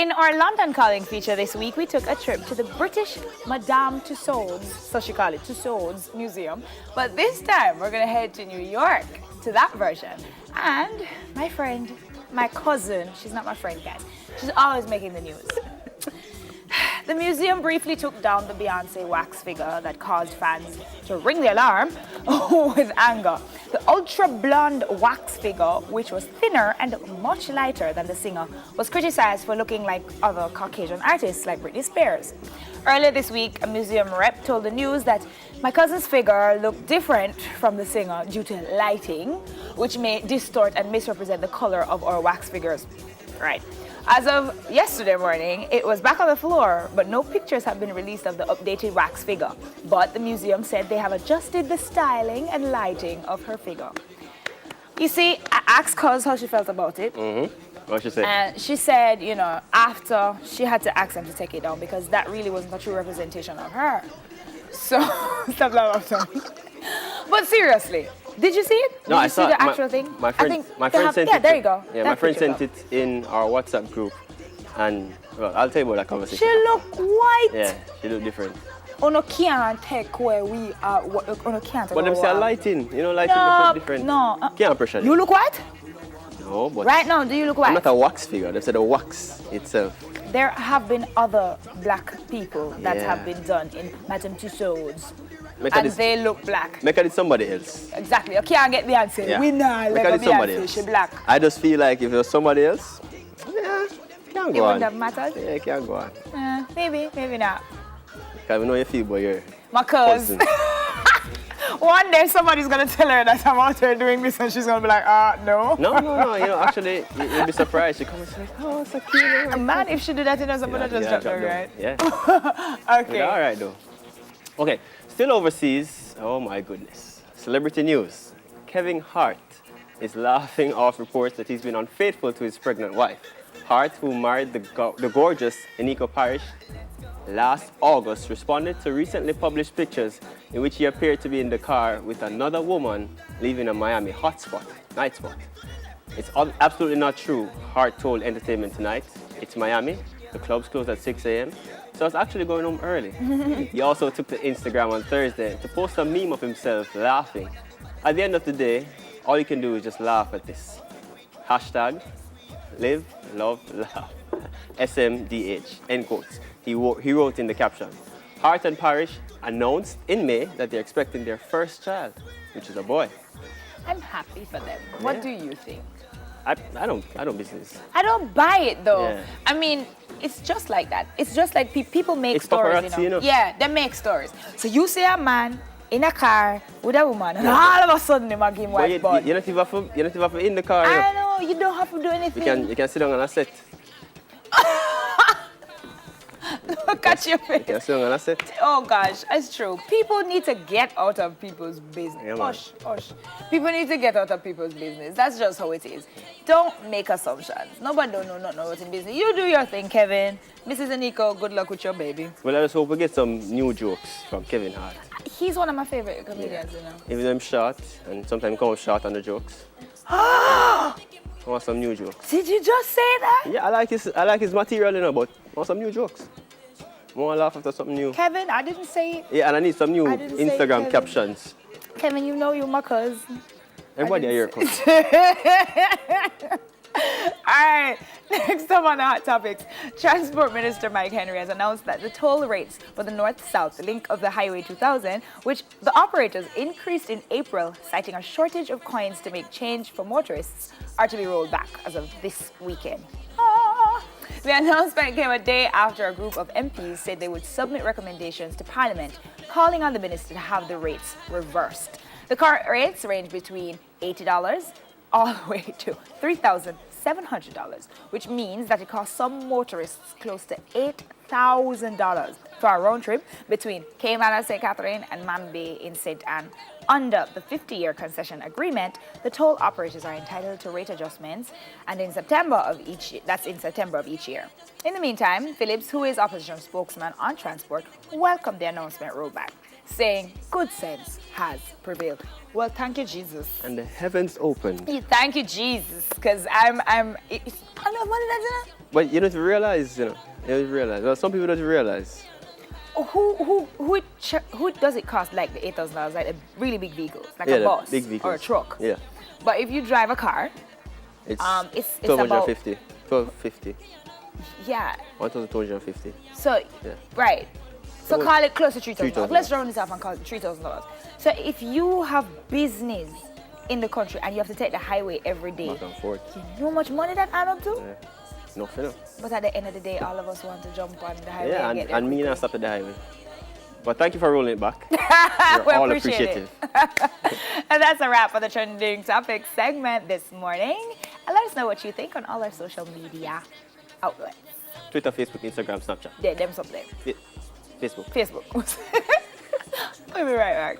in our London Calling feature this week, we took a trip to the British Madame Tussauds, so she called it Tussauds Museum. But this time, we're going to head to New York, to that version. And my friend, my cousin, she's not my friend, guys. She's always making the news. The museum briefly took down the Beyonce wax figure that caused fans to ring the alarm with anger. The ultra-blonde wax figure, which was thinner and much lighter than the singer, was criticized for looking like other Caucasian artists like Britney Spears. Earlier this week, a museum rep told the news that my cousin's figure looked different from the singer due to lighting, which may distort and misrepresent the color of our wax figures. Right. As of yesterday morning, it was back on the floor, but no pictures have been released of the updated wax figure. But the museum said they have adjusted the styling and lighting of her figure. You see, I asked Cuz how she felt about it. What she said? And she said, you know, after she had to ask them to take it down because that really wasn't a true representation of her. So, stop laughing. But seriously, did you see it? No, did I you saw see the it. actual thing? My friend sent it. Yeah, there you go. Yeah, my friend sent it in our WhatsApp group, and well, I'll tell you about that conversation. She looked white. Yeah, she looked different. Uno can't take where we are. Uno can't. But them say lighting, you know, lighting look different. No, can't pressure. You look white? No, but right now, do you look white? I'm not a wax figure. They said the wax itself. There have been other black people that have been done in Madame Tussauds. And they look black. Make it somebody else. Exactly. You can't get Beyonce. Yeah. We not like Beyonce. She black. I just feel like if it was somebody else, yeah, can't go on. It wouldn't have mattered? Yeah, can't go on. Maybe not. Because we know you feel, but you're my cousin. One day somebody's going to tell her that I'm out here doing this and she's going to be like, no. No. You know, actually, you'll be surprised. She comes and she's like, oh, it's so cute. Man, if she do that, you know, somebody just drop her, right? Yeah. Okay. But all right, though. Okay. Still overseas, oh my goodness. Celebrity news. Kevin Hart is laughing off reports that he's been unfaithful to his pregnant wife. Hart, who married the gorgeous Eniko Parrish last August, responded to recently published pictures in which he appeared to be in the car with another woman leaving a Miami night spot. It's absolutely not true, Hart told Entertainment Tonight. It's Miami. The clubs close at 6 a.m. So I was actually going home early. He also took to Instagram on Thursday to post a meme of himself laughing. At the end of the day, all you can do is just laugh at this. Hashtag live, love, laugh. SMDH, end quotes. He wrote in the caption. Hart and Parrish announced in May that they're expecting their first child, which is a boy. I'm happy for them. What do you think? I don't business. I don't buy it though. Yeah. I mean, it's just like that. It's just like people make it's stories, you know? Yeah, they make stories. So you see a man in a car with a woman, and all of a sudden they give him white bud. You're not even in the car. I know, you don't have to do anything. You can sit down on a set. Look at your face. You can sit down on a set. Oh gosh, it's true. People need to get out of people's business. Yeah, hush. People need to get out of people's business. That's just how it is. Don't make assumptions. Nobody don't know what's in business. You do your thing, Kevin. Mrs. Eniko, good luck with your baby. Well, I just hope we get some new jokes from Kevin Hart. He's one of my favorite comedians, you know. Even though I'm short, and sometimes come out short on the jokes. I want some new jokes. Did you just say that? Yeah, I like his material, you know, but I want some new jokes. I want to laugh after something new. Kevin, I didn't say it. Yeah, and I need some new Instagram captions. Kevin, you know you're my cousin. Everybody are your cousin. All right, next up on the Hot Topics, Transport Minister Mike Henry has announced that the toll rates for the north-south link of the Highway 2000, which the operators increased in April, citing a shortage of coins to make change for motorists, are to be rolled back as of this weekend. The announcement came a day after a group of MPs said they would submit recommendations to Parliament, calling on the minister to have the rates reversed. The current rates range between $80 all the way to $3,700, which means that it costs some motorists close to $8,000 for a round trip between Cayman and St. Catherine and Man Bay in St. Anne. Under the 50-year concession agreement, the toll operators are entitled to rate adjustments, and in September of each year. In the meantime, Phillips, who is opposition spokesman on transport, welcomed the announcement rollback, saying good sense has prevailed. Well, thank you, Jesus. And the heavens opened. Thank you, Jesus, because it's enough money that's in it. But you don't realize, you don't realize. Well, some people don't realize. Who does it cost like the $8,000, like a really big vehicle, like Yeah, a the bus big vehicles. or a truck? Yeah. But if you drive a car, It's it's 1250. 1250. yeah. 1250. So Yeah. right. So About call it close to $3,000. $3,000. Let's round this off and call it $3,000. So if you have business in the country and you have to take the highway every day, Back and forth. you know how much money that add up to? Yeah. Nothing else. But at the end of the day, all of us want to jump on the highway Yeah, and get there and me quickly. not stop at the highway. But thank you for rolling it back. We We're all appreciate appreciative. And that's a wrap for the Trending Topics segment this morning. And let us know what you think on all our social media outlets. Twitter, Facebook, Instagram, Snapchat. Yeah, them something. Facebook. Facebook. We'll be right back.